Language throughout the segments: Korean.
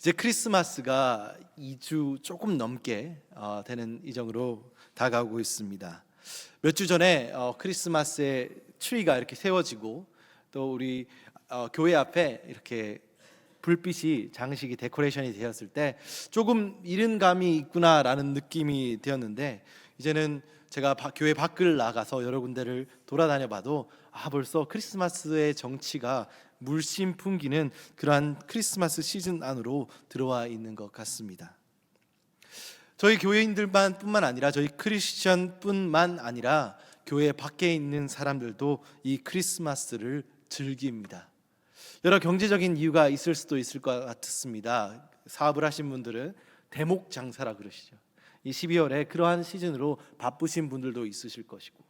이제 크리스마스가 2주 조금 넘게 되는 이정으로 다가오고 있습니다. 몇 주 전에 크리스마스에 트리가 이렇게 세워지고 또 우리 교회 앞에 이렇게 불빛이 장식이 데코레이션이 되었을 때 조금 이른 감이 있구나라는 느낌이 되었는데, 이제는 제가 교회 밖을 나가서 여러 군데를 돌아다녀 봐도 벌써 크리스마스의 정치가 물씬 풍기는 그러한 크리스마스 시즌 안으로 들어와 있는 것 같습니다. 저희 교회인들만 뿐만 아니라 저희 크리스천 뿐만 아니라 교회 밖에 있는 사람들도 이 크리스마스를 즐깁니다. 여러 경제적인 이유가 있을 수도 있을 것 같습니다. 사업을 하신 분들은 대목 장사라 그러시죠. 이 12월에 그러한 시즌으로 바쁘신 분들도 있으실 것이고,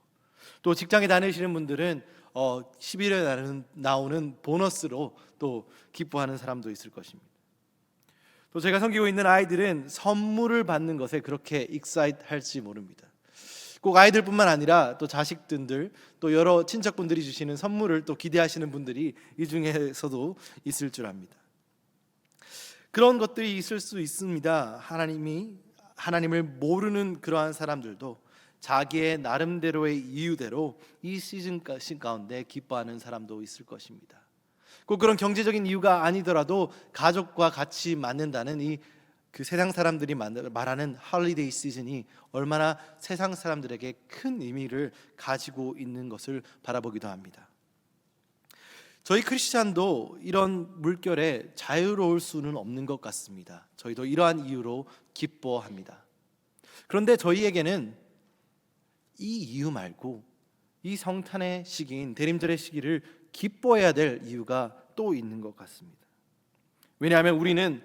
또 직장에 다니시는 분들은 11월에 나오는 보너스로 또 기뻐하는 사람도 있을 것입니다. 또 제가 섬기고 있는 아이들은 선물을 받는 것에 그렇게 익사이트할지 모릅니다. 꼭 아이들뿐만 아니라 또 자식들, 또 여러 친척분들이 주시는 선물을 또 기대하시는 분들이 이 중에서도 있을 줄 압니다. 그런 것들이 있을 수 있습니다. 하나님을 모르는 그러한 사람들도 자기의 나름대로의 이유대로 이 시즌 가운데 기뻐하는 사람도 있을 것입니다. 꼭 그런 경제적인 이유가 아니더라도 가족과 같이 맞는다는 그 세상 사람들이 말하는 홀리데이 시즌이 얼마나 세상 사람들에게 큰 의미를 가지고 있는 것을 바라보기도 합니다. 저희 크리스찬도 이런 물결에 자유로울 수는 없는 것 같습니다. 저희도 이러한 이유로 기뻐합니다. 그런데 저희에게는 이 이유 말고 이 성탄의 시기인 대림절의 시기를 기뻐해야 될 이유가 또 있는 것 같습니다. 왜냐하면 우리는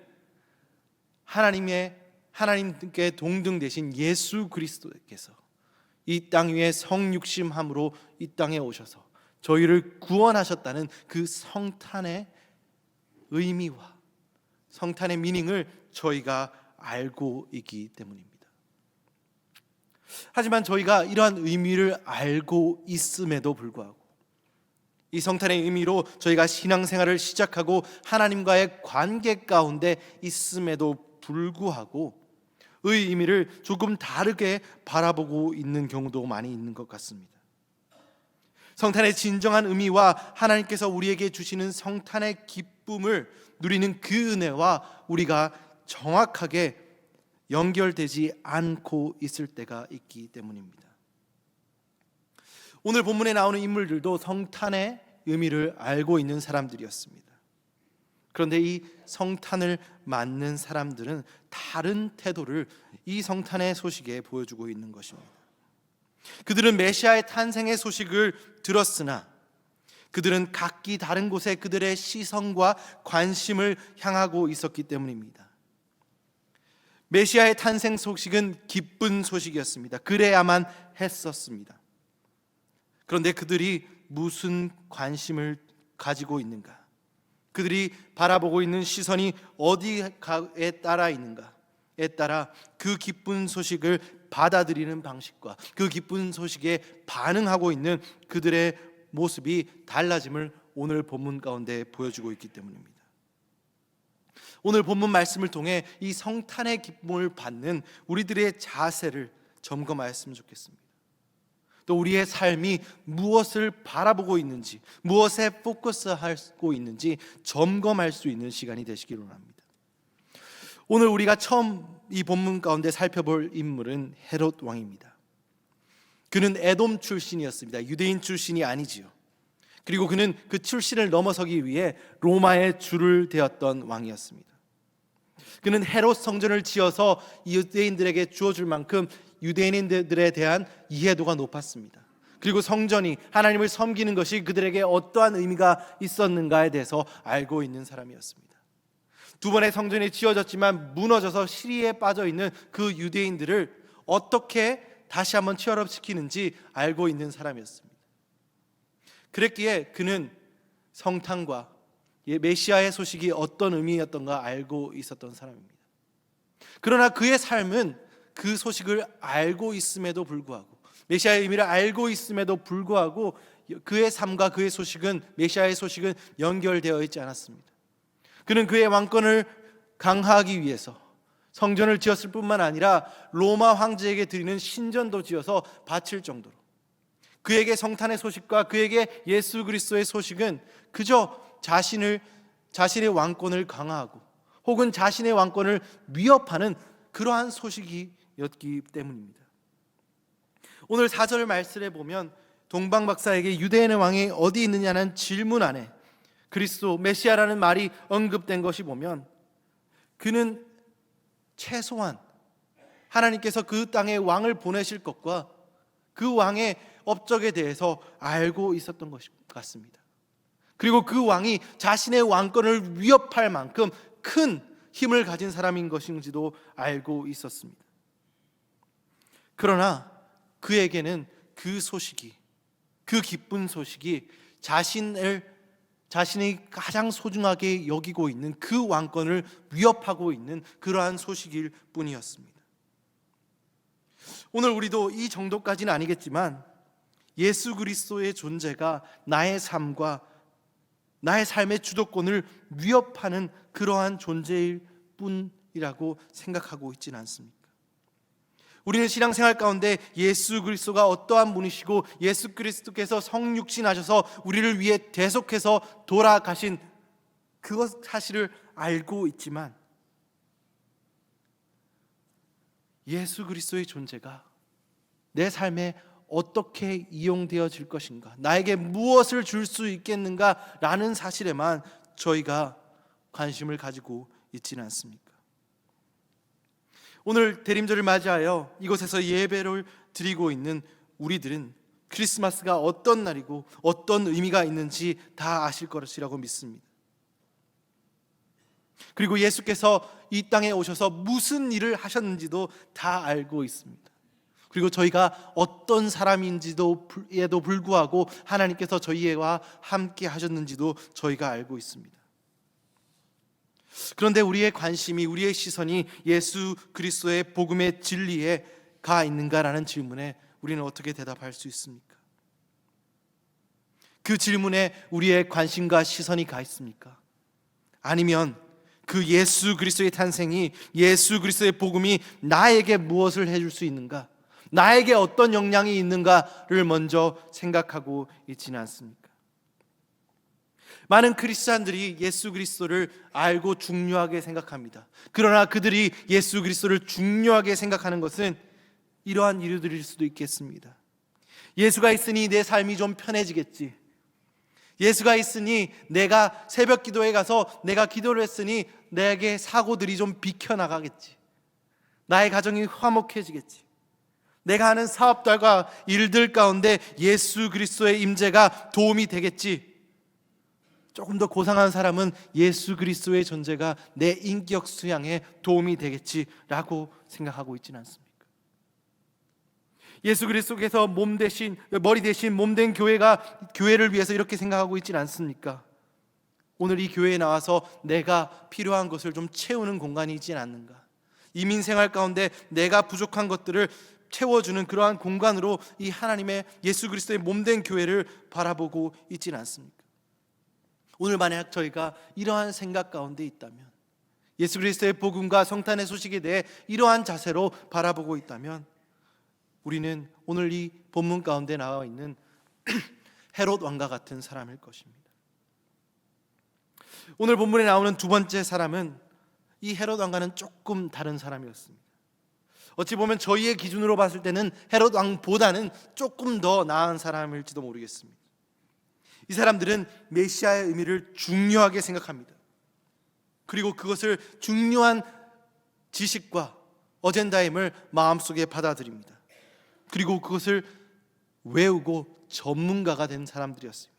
하나님께 동등 되신 예수 그리스도께서 이 땅 위에 성육신함으로 이 땅에 오셔서 저희를 구원하셨다는 그 성탄의 의미와 성탄의 미닝을 저희가 알고 있기 때문입니다. 하지만 저희가 이러한 의미를 알고 있음에도 불구하고, 이 성탄의 의미로 저희가 신앙생활을 시작하고 하나님과의 관계 가운데 있음에도 불구하고 의 의미를 조금 다르게 바라보고 있는 경우도 많이 있는 것 같습니다. 성탄의 진정한 의미와 하나님께서 우리에게 주시는 성탄의 기쁨을 누리는 그 은혜와 우리가 정확하게 연결되지 않고 있을 때가 있기 때문입니다. 오늘 본문에 나오는 인물들도 성탄의 의미를 알고 있는 사람들이었습니다. 그런데 이 성탄을 맞는 사람들은 다른 태도를 이 성탄의 소식에 보여주고 있는 것입니다. 그들은 메시아의 탄생의 소식을 들었으나 그들은 각기 다른 곳에 그들의 시선과 관심을 향하고 있었기 때문입니다. 메시아의 탄생 소식은 기쁜 소식이었습니다. 그래야만 했었습니다. 그런데 그들이 무슨 관심을 가지고 있는가? 그들이 바라보고 있는 시선이 어디에 따라 있는가에 따라 그 기쁜 소식을 받아들이는 방식과 그 기쁜 소식에 반응하고 있는 그들의 모습이 달라짐을 오늘 본문 가운데 보여주고 있기 때문입니다. 오늘 본문 말씀을 통해 이 성탄의 기쁨을 받는 우리들의 자세를 점검하였으면 좋겠습니다. 또 우리의 삶이 무엇을 바라보고 있는지, 무엇에 포커스하고 있는지 점검할 수 있는 시간이 되시기를 원합니다. 오늘 우리가 처음 이 본문 가운데 살펴볼 인물은 헤롯 왕입니다. 그는 에돔 출신이었습니다. 유대인 출신이 아니지요. 그리고 그는 그 출신을 넘어서기 위해 로마의 줄을 대었던 왕이었습니다. 그는 헤롯 성전을 지어서 유대인들에게 주어줄 만큼 유대인들에 대한 이해도가 높았습니다. 그리고 성전이 하나님을 섬기는 것이 그들에게 어떠한 의미가 있었는가에 대해서 알고 있는 사람이었습니다. 두 번의 성전이 지어졌지만 무너져서 시리에 빠져 있는 그 유대인들을 어떻게 다시 한번 치열업시키는지 알고 있는 사람이었습니다. 그랬기에 그는 성탄과 메시아의 소식이 어떤 의미였던가 알고 있었던 사람입니다. 그러나 그의 삶은 그 소식을 알고 있음에도 불구하고, 메시아의 의미를 알고 있음에도 불구하고 그의 삶과 그의 소식은, 메시아의 소식은 연결되어 있지 않았습니다. 그는 그의 왕권을 강화하기 위해서 성전을 지었을 뿐만 아니라 로마 황제에게 드리는 신전도 지어서 바칠 정도로, 그에게 성탄의 소식과 그에게 예수 그리스도의 소식은 그저 자신의 왕권을 강화하고 혹은 자신의 왕권을 위협하는 그러한 소식이었기 때문입니다. 오늘 4절 말씀에 보면 동방 박사에게 유대인의 왕이 어디 있느냐는 질문 안에 그리스도 메시아라는 말이 언급된 것이 보면, 그는 최소한 하나님께서 그 땅에 왕을 보내실 것과 그 왕의 업적에 대해서 알고 있었던 것 같습니다. 그리고 그 왕이 자신의 왕권을 위협할 만큼 큰 힘을 가진 사람인 것인지도 알고 있었습니다. 그러나 그에게는 그 소식이, 그 기쁜 소식이 자신이 가장 소중하게 여기고 있는 그 왕권을 위협하고 있는 그러한 소식일 뿐이었습니다. 오늘 우리도 이 정도까지는 아니겠지만 예수 그리스도의 존재가 나의 삶과 나의 삶의 주도권을 위협하는 그러한 존재일 뿐이라고 생각하고 있지는 않습니까? 우리는 신앙생활 가운데 예수 그리스도가 어떠한 분이시고 예수 그리스도께서 성육신하셔서 우리를 위해 대속해서 돌아가신 그것 사실을 알고 있지만, 예수 그리스도의 존재가 내 삶에 어떻게 이용되어질 것인가, 나에게 무엇을 줄 수 있겠는가 라는 사실에만 저희가 관심을 가지고 있지는 않습니까? 오늘 대림절을 맞이하여 이곳에서 예배를 드리고 있는 우리들은 크리스마스가 어떤 날이고 어떤 의미가 있는지 다 아실 것이라고 믿습니다. 그리고 예수께서 이 땅에 오셔서 무슨 일을 하셨는지도 다 알고 있습니다. 그리고 저희가 어떤 사람인지도 에도 불구하고 하나님께서 저희와 함께 하셨는지도 저희가 알고 있습니다. 그런데 우리의 관심이, 우리의 시선이 예수 그리스도의 복음의 진리에 가 있는가라는 질문에 우리는 어떻게 대답할 수 있습니까? 그 질문에 우리의 관심과 시선이 가 있습니까? 아니면 그 예수 그리스도의 탄생이, 예수 그리스도의 복음이 나에게 무엇을 해줄 수 있는가, 나에게 어떤 영향이 있는가를 먼저 생각하고 있지는 않습니까? 많은 크리스찬들이 예수 그리스도를 알고 중요하게 생각합니다. 그러나 그들이 예수 그리스도를 중요하게 생각하는 것은 이러한 이유들일 수도 있겠습니다. 예수가 있으니 내 삶이 좀 편해지겠지. 예수가 있으니 내가 새벽 기도에 가서 내가 기도를 했으니 내게 사고들이 좀 비켜나가겠지. 나의 가정이 화목해지겠지. 내가 하는 사업들과 일들 가운데 예수 그리스도의 임재가 도움이 되겠지. 조금 더 고상한 사람은 예수 그리스도의 존재가 내 인격 수양에 도움이 되겠지라고 생각하고 있지는 않습니까? 예수 그리스도께서 머리 대신 몸된 교회를 위해서 이렇게 생각하고 있지는 않습니까? 오늘 이 교회에 나와서 내가 필요한 것을 좀 채우는 공간이지 않는가? 이민 생활 가운데 내가 부족한 것들을 채워주는 그러한 공간으로 이 하나님의 예수 그리스도의 몸된 교회를 바라보고 있지는 않습니까? 오늘 만약 저희가 이러한 생각 가운데 있다면, 예수 그리스도의 복음과 성탄의 소식에 대해 이러한 자세로 바라보고 있다면, 우리는 오늘 이 본문 가운데 나와 있는 헤롯 왕과 같은 사람일 것입니다. 오늘 본문에 나오는 두 번째 사람은 이 헤롯 왕과는 조금 다른 사람이었습니다. 어찌 보면 저희의 기준으로 봤을 때는 헤롯 왕보다는 조금 더 나은 사람일지도 모르겠습니다. 이 사람들은 메시아의 의미를 중요하게 생각합니다. 그리고 그것을 중요한 지식과 어젠다임을 마음속에 받아들입니다. 그리고 그것을 외우고 전문가가 된 사람들이었습니다.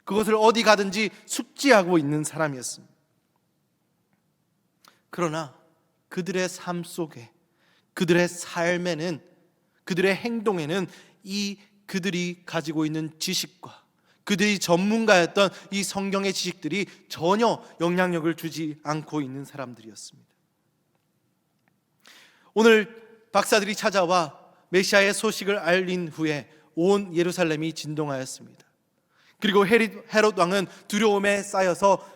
그것을 어디 가든지 숙지하고 있는 사람이었습니다. 그러나 그들의 삶 속에, 그들의 삶에는, 그들의 행동에는 이 그들이 가지고 있는 지식과 그들이 전문가였던 이 성경의 지식들이 전혀 영향력을 주지 않고 있는 사람들이었습니다. 오늘 박사들이 찾아와 메시아의 소식을 알린 후에 온 예루살렘이 진동하였습니다. 그리고 헤롯 왕은 두려움에 쌓여서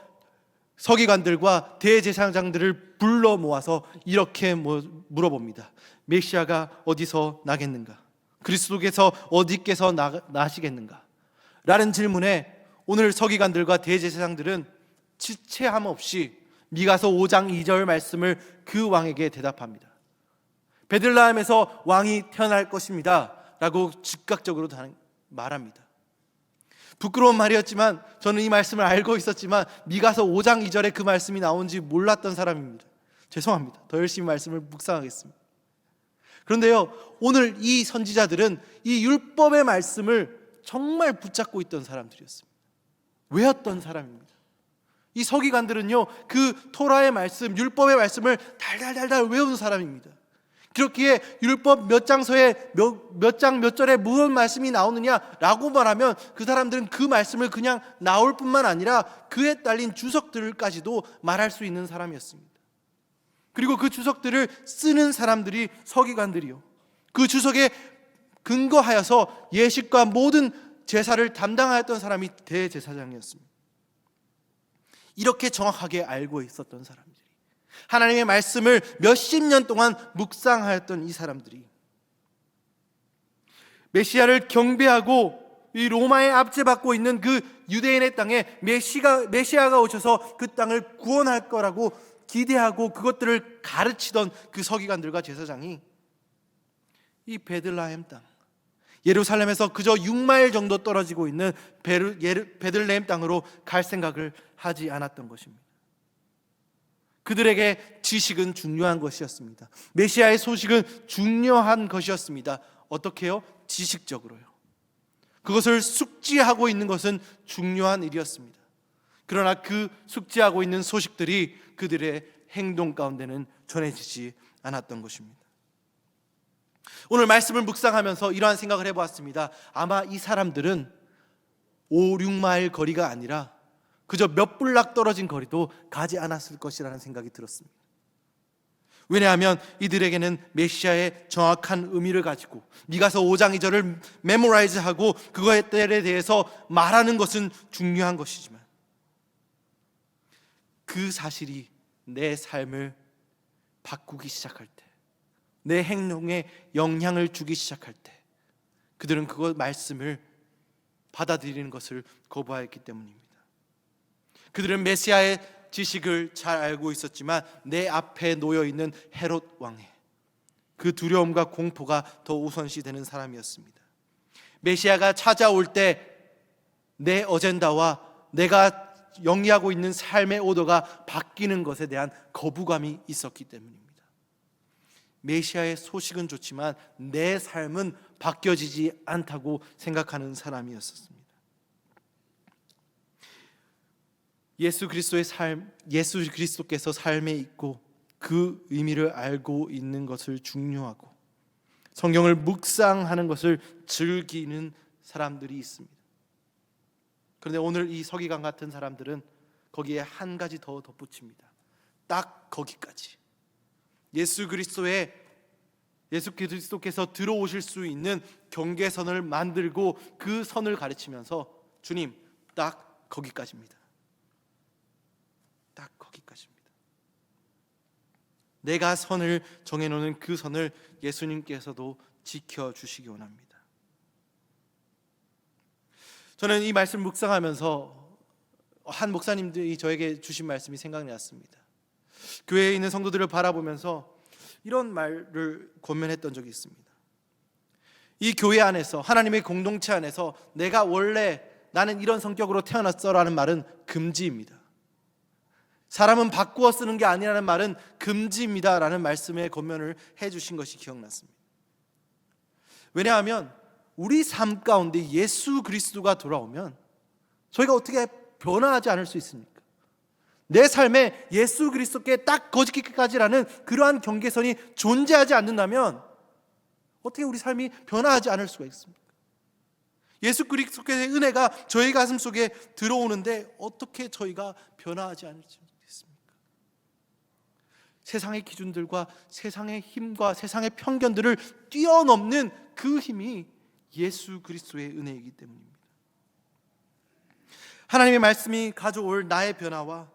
서기관들과 대제사장들을 불러 모아서 이렇게 물어봅니다. 메시아가 어디서 나겠는가? 그리스도께서 어디께서 나시겠는가? 라는 질문에 오늘 서기관들과 대제사장들은 지체함 없이 미가서 5장 2절 말씀을 그 왕에게 대답합니다. 베들레헴에서 왕이 태어날 것입니다 라고 즉각적으로 말합니다. 부끄러운 말이었지만 저는 이 말씀을 알고 있었지만 미가서 5장 2절에 그 말씀이 나온지 몰랐던 사람입니다. 죄송합니다. 더 열심히 말씀을 묵상하겠습니다. 그런데요, 오늘 이 선지자들은 이 율법의 말씀을 정말 붙잡고 있던 사람들이었습니다. 외웠던 사람입니다. 이 서기관들은요, 그 토라의 말씀, 율법의 말씀을 달달달달 외운 사람입니다. 그렇기에 율법 몇 장서에 몇 장 몇 절에 무슨 말씀이 나오느냐라고 말하면 그 사람들은 그 말씀을 그냥 나올 뿐만 아니라 그에 딸린 주석들까지도 말할 수 있는 사람이었습니다. 그리고 그 주석들을 쓰는 사람들이 서기관들이요, 그 주석에 근거하여서 예식과 모든 제사를 담당하였던 사람이 대제사장이었습니다. 이렇게 정확하게 알고 있었던 사람들이, 하나님의 말씀을 몇십 년 동안 묵상하였던 이 사람들이 메시아를 경배하고 이 로마에 압제받고 있는 그 유대인의 땅에 메시아가 오셔서 그 땅을 구원할 거라고 기대하고 그것들을 가르치던 그 서기관들과 제사장이 이 베들레헴 땅, 예루살렘에서 그저 6마일 정도 떨어지고 있는 베들레헴 땅으로 갈 생각을 하지 않았던 것입니다. 그들에게 지식은 중요한 것이었습니다. 메시아의 소식은 중요한 것이었습니다. 어떻게요? 지식적으로요. 그것을 숙지하고 있는 것은 중요한 일이었습니다. 그러나 그 숙지하고 있는 소식들이 그들의 행동 가운데는 전해지지 않았던 것입니다. 오늘 말씀을 묵상하면서 이러한 생각을 해보았습니다. 아마 이 사람들은 5, 6마일 거리가 아니라 그저 몇 블락 떨어진 거리도 가지 않았을 것이라는 생각이 들었습니다. 왜냐하면 이들에게는 메시아의 정확한 의미를 가지고 미가서 5장 2절을 메모라이즈하고 그거에 대해서 말하는 것은 중요한 것이지만 그 사실이 내 삶을 바꾸기 시작할 때, 내 행동에 영향을 주기 시작할 때 그들은 그 말씀을 받아들이는 것을 거부하였기 때문입니다. 그들은 메시아의 지식을 잘 알고 있었지만 내 앞에 놓여있는 헤롯 왕의 그 두려움과 공포가 더 우선시되는 사람이었습니다. 메시아가 찾아올 때 내 어젠다와 내가 영위하고 있는 삶의 오더가 바뀌는 것에 대한 거부감이 있었기 때문입니다. 메시아의 소식은 좋지만 내 삶은 바뀌어지지 않다고 생각하는 사람이었습니다. 예수 그리스도의 삶, 예수 그리스도께서 삶에 있고 그 의미를 알고 있는 것을 중요하고 성경을 묵상하는 것을 즐기는 사람들이 있습니다. 그런데 오늘 이 서기관 같은 사람들은 거기에 한 가지 더 덧붙입니다. 딱 거기까지. 예수 그리스도께서 들어오실 수 있는 경계선을 만들고 그 선을 가르치면서 주님, 딱 거기까지입니다. 딱 거기까지입니다. 내가 선을 정해놓는 그 선을 예수님께서도 지켜주시기 원합니다. 저는 이 말씀 묵상하면서 한 목사님들이 저에게 주신 말씀이 생각이 났습니다. 교회에 있는 성도들을 바라보면서 이런 말을 권면했던 적이 있습니다. 이 교회 안에서, 하나님의 공동체 안에서 내가 원래 나는 이런 성격으로 태어났어라는 말은 금지입니다. 사람은 바꾸어 쓰는 게 아니라는 말은 금지입니다 라는 말씀의 권면을 해주신 것이 기억났습니다. 왜냐하면 우리 삶 가운데 예수 그리스도가 돌아오면 저희가 어떻게 변화하지 않을 수 있습니까? 내 삶에 예수 그리스도께 딱 거기까지라는 그러한 경계선이 존재하지 않는다면 어떻게 우리 삶이 변화하지 않을 수가 있습니까? 예수 그리스도의 은혜가 저희 가슴 속에 들어오는데 어떻게 저희가 변화하지 않을지 모르겠습니까? 세상의 기준들과 세상의 힘과 세상의 편견들을 뛰어넘는 그 힘이 예수 그리스도의 은혜이기 때문입니다. 하나님의 말씀이 가져올 나의 변화와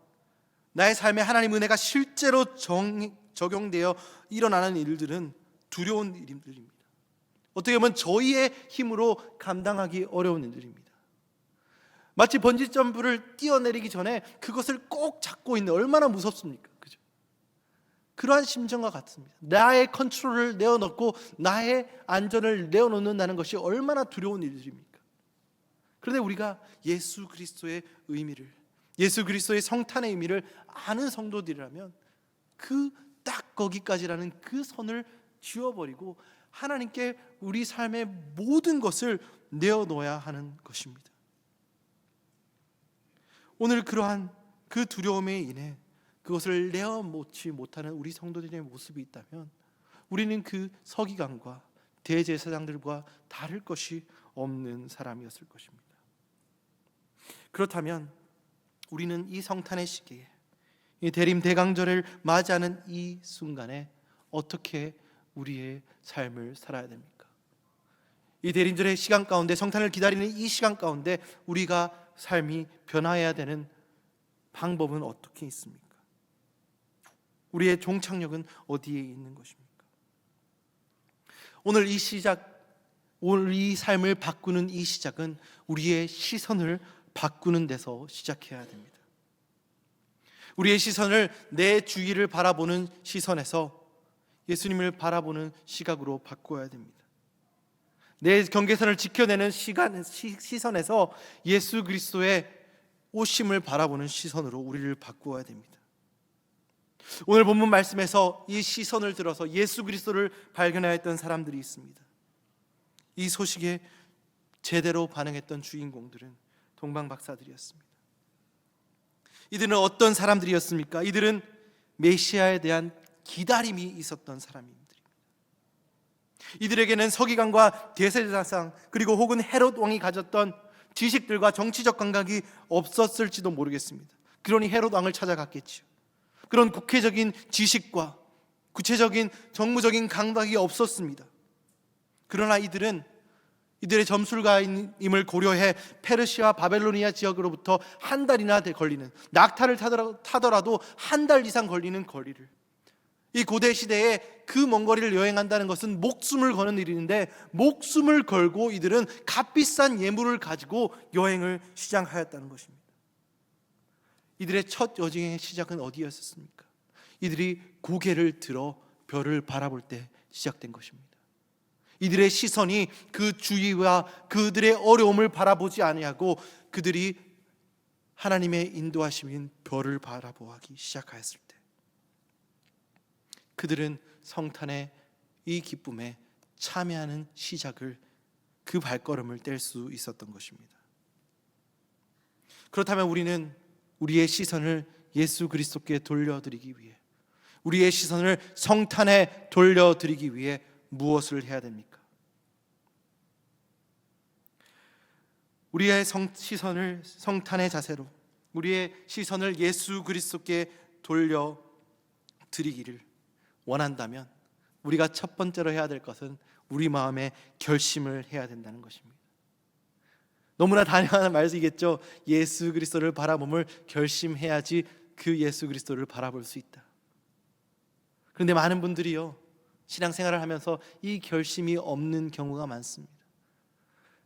나의 삶에 하나님 은혜가 실제로 적용되어 일어나는 일들은 두려운 일들입니다. 어떻게 보면 저희의 힘으로 감당하기 어려운 일들입니다. 마치 번지점프를 뛰어내리기 전에 그것을 꼭 잡고 있는, 얼마나 무섭습니까? 그죠? 그러한 심정과 같습니다. 나의 컨트롤을 내어놓고 나의 안전을 내어놓는다는 것이 얼마나 두려운 일들입니까? 그런데 우리가 예수 그리스도의 의미를, 예수 그리스도의 성탄의 의미를 아는 성도들이라면 딱 거기까지라는 그 선을 지워버리고 하나님께 우리 삶의 모든 것을 내어놓아야 하는 것입니다. 오늘 그러한 그 두려움에 인해 그것을 내어놓지 못하는 우리 성도들의 모습이 있다면 우리는 그 서기관과 대제사장들과 다를 것이 없는 사람이었을 것입니다. 그렇다면 우리는 이 성탄의 시기에, 이 대림 대강절을 맞이하는 이 순간에 어떻게 우리의 삶을 살아야 됩니까? 이 대림절의 시간 가운데, 성탄을 기다리는 이 시간 가운데 우리가 삶이 변화해야 되는 방법은 어떻게 있습니까? 우리의 종착역은 어디에 있는 것입니까? 오늘 이 삶을 바꾸는 이 시작은 우리의 시선을 바꾸는 데서 시작해야 됩니다. 우리의 시선을 내 주위를 바라보는 시선에서 예수님을 바라보는 시각으로 바꿔야 됩니다. 내 경계선을 지켜내는 시선에서 예수 그리스도의 오심을 바라보는 시선으로 우리를 바꾸어야 됩니다. 오늘 본문 말씀에서 이 시선을 들어서 예수 그리스도를 발견하였던 사람들이 있습니다. 이 소식에 제대로 반응했던 주인공들은 동방박사들이었습니다. 이들은 어떤 사람들이었습니까? 이들은 메시아에 대한 기다림이 있었던 사람입니다. 이들에게는 서기관과 대제사장 그리고 혹은 헤롯 왕이 가졌던 지식들과 정치적 감각이 없었을지도 모르겠습니다. 그러니 헤롯 왕을 찾아갔겠죠. 그런 국회적인 지식과 구체적인 정무적인 감각이 없었습니다. 그러나 이들의 점술가임을 고려해 페르시아 바벨로니아 지역으로부터 한 달이나 걸리는, 낙타를 타더라도 한 달 이상 걸리는 거리를, 이 고대 시대에 그 먼 거리를 여행한다는 것은 목숨을 거는 일인데 목숨을 걸고 이들은 값비싼 예물을 가지고 여행을 시작하였다는 것입니다. 이들의 첫 여정의 시작은 어디였습니까? 이들이 고개를 들어 별을 바라볼 때 시작된 것입니다. 이들의 시선이 그 주위와 그들의 어려움을 바라보지 아니하고 그들이 하나님의 인도하심인 별을 바라보기 시작하였을 때 그들은 성탄의 이 기쁨에 참여하는 시작을, 그 발걸음을 뗄 수 있었던 것입니다. 그렇다면 우리는 우리의 시선을 예수 그리스도께 돌려드리기 위해, 우리의 시선을 성탄에 돌려드리기 위해 무엇을 해야 됩니까? 우리의 시선을 성탄의 자세로, 우리의 시선을 예수 그리스도께 돌려드리기를 원한다면 우리가 첫 번째로 해야 될 것은 우리 마음에 결심을 해야 된다는 것입니다. 너무나 당연한 말이겠죠. 예수 그리스도를 바라봄을 결심해야지 그 예수 그리스도를 바라볼 수 있다. 그런데 많은 분들이요, 신앙생활을 하면서 이 결심이 없는 경우가 많습니다.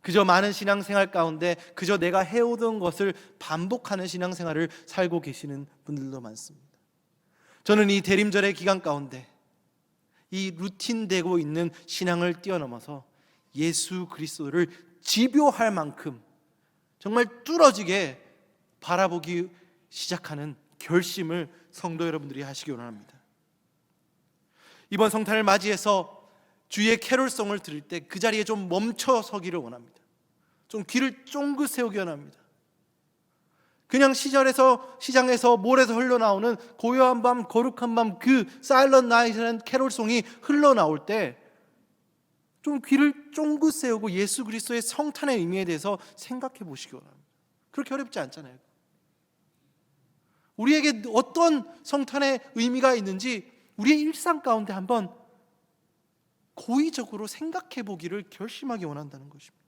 그저 많은 신앙생활 가운데 그저 내가 해오던 것을 반복하는 신앙생활을 살고 계시는 분들도 많습니다. 저는 이 대림절의 기간 가운데 이 루틴되고 있는 신앙을 뛰어넘어서 예수 그리스도를 집요할 만큼 정말 뚫어지게 바라보기 시작하는 결심을 성도 여러분들이 하시기 원합니다. 이번 성탄을 맞이해서 주의 캐롤송을 들을 때 그 자리에 좀 멈춰 서기를 원합니다. 좀 귀를 쫑긋 세우기 원합니다. 그냥 시장에서 몰에서 흘러나오는 고요한 밤, 거룩한 밤, 그 사일런트 나잇이라는 캐롤송이 흘러나올 때 좀 귀를 쫑긋 세우고 예수 그리스도의 성탄의 의미에 대해서 생각해 보시기 원합니다. 그렇게 어렵지 않잖아요. 우리에게 어떤 성탄의 의미가 있는지 우리의 일상 가운데 한번 고의적으로 생각해 보기를 결심하기 원한다는 것입니다.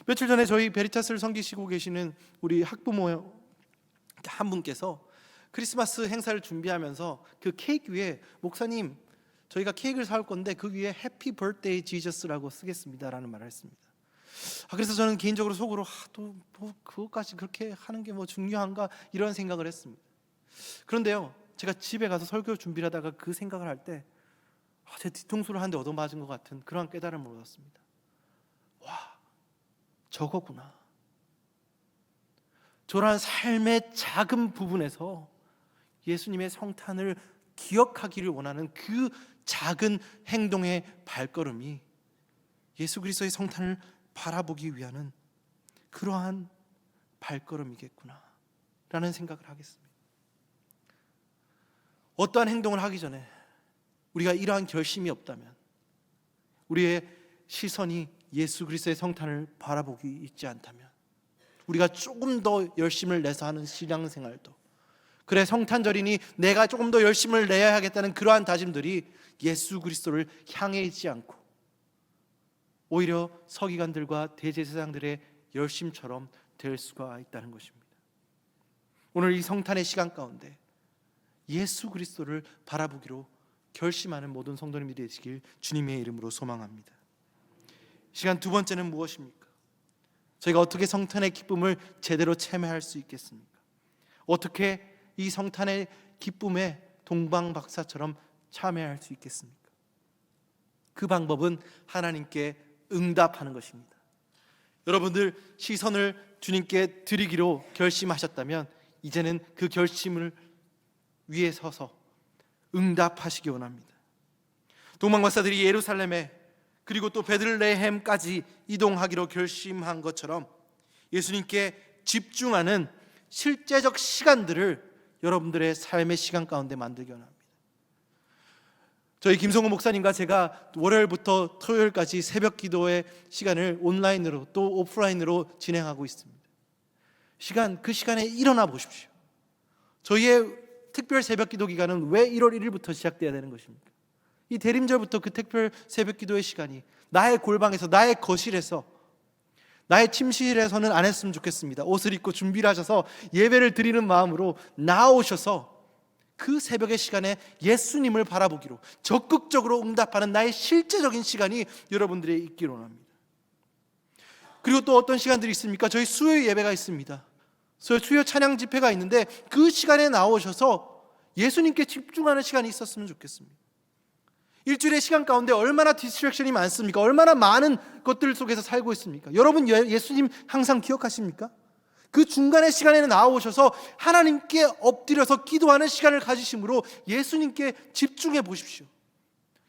며칠 전에 저희 베리타스를 섬기시고 계시는 우리 학부모 한 분께서 크리스마스 행사를 준비하면서 그 케이크 위에 목사님 저희가 케이크를 사올 건데 그 위에 해피 버스데이 지저스라고 쓰겠습니다라는 말을 했습니다. 그래서 저는 개인적으로 속으로 또 뭐 그것까지 그렇게 하는 게 뭐 중요한가 이런 생각을 했습니다. 그런데요, 제가 집에 가서 설교 준비를 하다가 그 생각을 할 때 제 뒤통수를 한 대 얻어맞은 것 같은 그러한 깨달음을 얻었습니다. 와, 저거구나. 저러한 삶의 작은 부분에서 예수님의 성탄을 기억하기를 원하는 그 작은 행동의 발걸음이 예수 그리스도의 성탄을 바라보기 위한 그러한 발걸음이겠구나 라는 생각을 하겠습니다. 어떠한 행동을 하기 전에 우리가 이러한 결심이 없다면, 우리의 시선이 예수 그리스도의 성탄을 바라보기 있지 않다면, 우리가 조금 더 열심을 내서 하는 신앙생활도, 그래 성탄절이니 내가 조금 더 열심을 내야 하겠다는 그러한 다짐들이 예수 그리스도를 향해 있지 않고 오히려 서기관들과 대제사장들의 열심처럼 될 수가 있다는 것입니다. 오늘 이 성탄의 시간 가운데 예수 그리스도를 바라보기로 결심하는 모든 성도님들이 되시길 주님의 이름으로 소망합니다. 시간 두 번째는 무엇입니까? 저희가 어떻게 성탄의 기쁨을 제대로 체험할 수 있겠습니까? 어떻게 이 성탄의 기쁨에 동방박사처럼 참여할 수 있겠습니까? 그 방법은 하나님께 응답하는 것입니다. 여러분들 시선을 주님께 드리기로 결심하셨다면 이제는 그 결심을 위에 서서 응답하시기 원합니다. 동방박사들이 예루살렘에 그리고 또 베들레헴까지 이동하기로 결심한 것처럼 예수님께 집중하는 실제적 시간들을 여러분들의 삶의 시간 가운데 만들기 원합니다. 저희 김성호 목사님과 제가 월요일부터 토요일까지 새벽 기도의 시간을 온라인으로 또 오프라인으로 진행하고 있습니다. 그 시간에 일어나 보십시오. 저희의 특별 새벽 기도 기간은 왜 1월 1일부터 시작돼야 되는 것입니까? 이 대림절부터 그 특별 새벽 기도의 시간이 나의 골방에서, 나의 거실에서, 나의 침실에서는 안 했으면 좋겠습니다. 옷을 입고 준비를 하셔서 예배를 드리는 마음으로 나오셔서 그 새벽의 시간에 예수님을 바라보기로 적극적으로 응답하는 나의 실제적인 시간이 여러분들의 있기를 원합니다. 그리고 또 어떤 시간들이 있습니까? 저희 수요 예배가 있습니다. 수요 찬양 집회가 있는데 그 시간에 나오셔서 예수님께 집중하는 시간이 있었으면 좋겠습니다. 일주일의 시간 가운데 얼마나 디스트랙션이 많습니까? 얼마나 많은 것들 속에서 살고 있습니까? 여러분 예수님 항상 기억하십니까? 그 중간의 시간에는 나오셔서 하나님께 엎드려서 기도하는 시간을 가지심으로 예수님께 집중해 보십시오.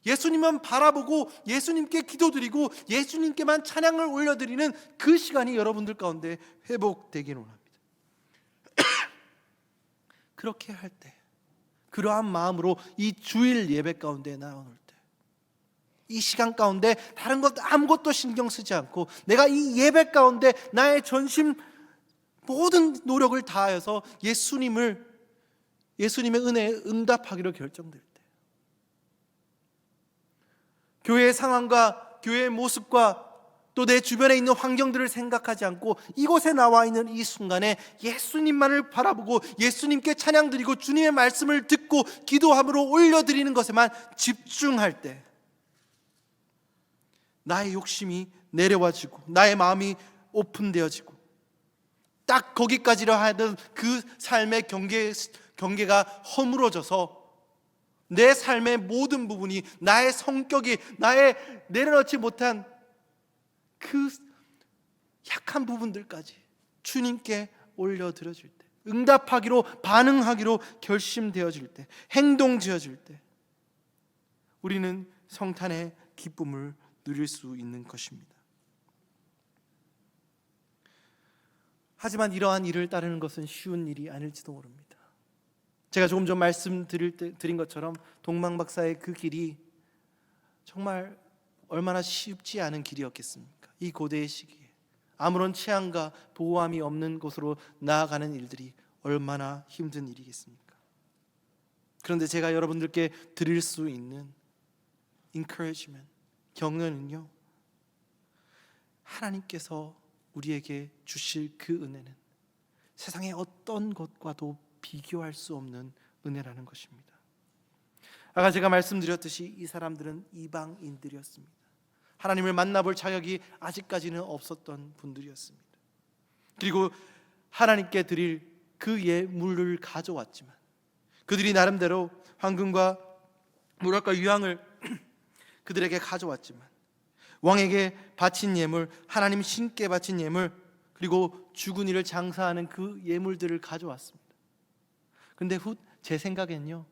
예수님만 바라보고 예수님께 기도드리고 예수님께만 찬양을 올려드리는 그 시간이 여러분들 가운데 회복되기를 원합니다. 그렇게 할 때, 그러한 마음으로 이 주일 예배 가운데 나올 때, 이 시간 가운데 다른 것 아무것도 신경 쓰지 않고 내가 이 예배 가운데 나의 전심 모든 노력을 다하여서 예수님의 은혜에 응답하기로 결정될 때, 교회의 상황과 교회의 모습과 또 내 주변에 있는 환경들을 생각하지 않고 이곳에 나와 있는 이 순간에 예수님만을 바라보고 예수님께 찬양드리고 주님의 말씀을 듣고 기도함으로 올려드리는 것에만 집중할 때 나의 욕심이 내려와지고 나의 마음이 오픈되어지고 딱 거기까지로 하던 그 삶의 경계가 허물어져서 내 삶의 모든 부분이, 나의 성격이, 나의 내려놓지 못한 그 약한 부분들까지 주님께 올려드려질 때, 응답하기로, 반응하기로 결심되어질 때, 행동되어질 때 우리는 성탄의 기쁨을 누릴 수 있는 것입니다. 하지만 이러한 일을 따르는 것은 쉬운 일이 아닐지도 모릅니다. 제가 조금 전 말씀드린 것처럼 동방박사의 그 길이 정말 얼마나 쉽지 않은 길이었겠습니까? 이 고대의 시기에 아무런 치안과 보호함이 없는 곳으로 나아가는 일들이 얼마나 힘든 일이겠습니까? 그런데 제가 여러분들께 드릴 수 있는 encouragement, 격려는요, 하나님께서 우리에게 주실 그 은혜는 세상의 어떤 것과도 비교할 수 없는 은혜라는 것입니다. 아까 제가 말씀드렸듯이 이 사람들은 이방인들이었습니다. 하나님을 만나볼 자격이 아직까지는 없었던 분들이었습니다. 그리고 하나님께 드릴 그 예물을 가져왔지만 그들이 나름대로 황금과 무랄까 유황을 그들에게 가져왔지만 왕에게 바친 예물, 하나님 신께 바친 예물, 그리고 죽은 이를 장사하는 그 예물들을 가져왔습니다. 근데 제 생각엔요,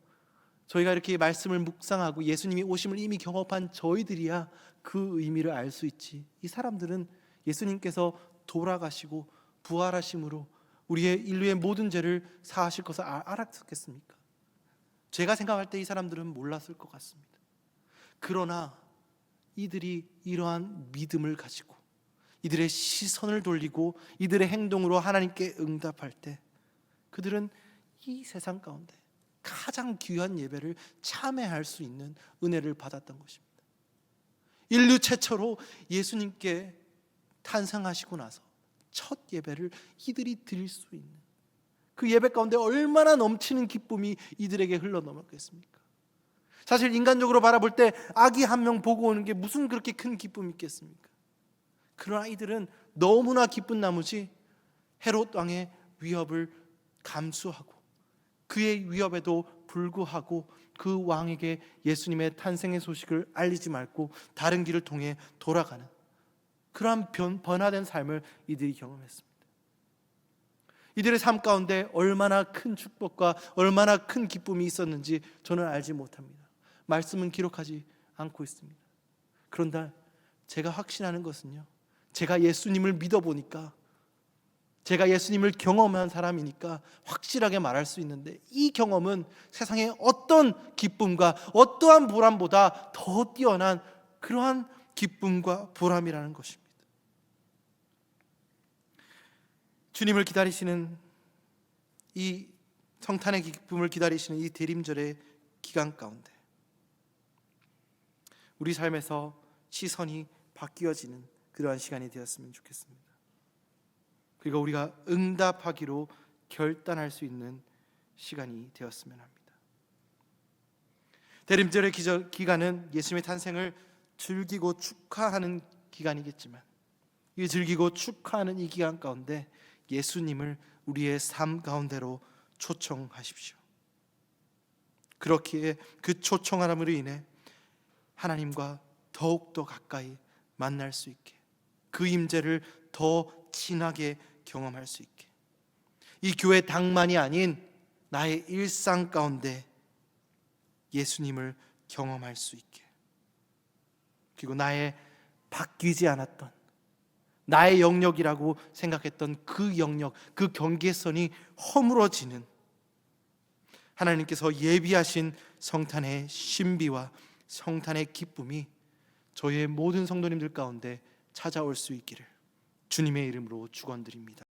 저희가 이렇게 말씀을 묵상하고 예수님이 오심을 이미 경험한 저희들이야 그 의미를 알 수 있지, 이 사람들은 예수님께서 돌아가시고 부활하심으로 우리의 인류의 모든 죄를 사하실 것을 알았겠습니까? 제가 생각할 때 이 사람들은 몰랐을 것 같습니다. 그러나 이들이 이러한 믿음을 가지고 이들의 시선을 돌리고 이들의 행동으로 하나님께 응답할 때 그들은 이 세상 가운데 가장 귀한 예배를 참여할 수 있는 은혜를 받았던 것입니다. 인류 최초로 예수님께 탄생하시고 나서 첫 예배를 이들이 드릴 수 있는 그 예배 가운데 얼마나 넘치는 기쁨이 이들에게 흘러넘었겠습니까? 사실 인간적으로 바라볼 때 아기 한 명 보고 오는 게 무슨 그렇게 큰 기쁨이 있겠습니까? 그러나 이들은 너무나 기쁜 나머지 헤롯 왕의 위협을 감수하고 그의 위협에도 불구하고 그 왕에게 예수님의 탄생의 소식을 알리지 말고 다른 길을 통해 돌아가는 그러한 변화된 삶을 이들이 경험했습니다. 이들의 삶 가운데 얼마나 큰 축복과 얼마나 큰 기쁨이 있었는지 저는 알지 못합니다. 말씀은 기록하지 않고 있습니다. 그런데 제가 확신하는 것은요, 제가 예수님을 믿어보니까, 제가 예수님을 경험한 사람이니까 확실하게 말할 수 있는데, 이 경험은 세상의 어떤 기쁨과 어떠한 보람보다 더 뛰어난 그러한 기쁨과 보람이라는 것입니다. 주님을 기다리시는 이 성탄의 기쁨을 기다리시는 이 대림절의 기간 가운데 우리 삶에서 시선이 바뀌어지는 그러한 시간이 되었으면 좋겠습니다. 그리고 우리가 응답하기로 결단할 수 있는 시간이 되었으면 합니다. 대림절의 기간은 예수님의 탄생을 즐기고 축하하는 기간이겠지만 이 즐기고 축하하는 이 기간 가운데 예수님을 우리의 삶 가운데로 초청하십시오. 그렇기에 그 초청함으로 인해 하나님과 더욱더 가까이 만날 수 있게, 그 임재를 더 진하게 경험할 수 있게, 이 교회 당만이 아닌 나의 일상 가운데 예수님을 경험할 수 있게, 그리고 나의 바뀌지 않았던 나의 영역이라고 생각했던 그 영역, 그 경계선이 허물어지는 하나님께서 예비하신 성탄의 신비와 성탄의 기쁨이 저희의 모든 성도님들 가운데 찾아올 수 있기를 주님의 이름으로 축원드립니다.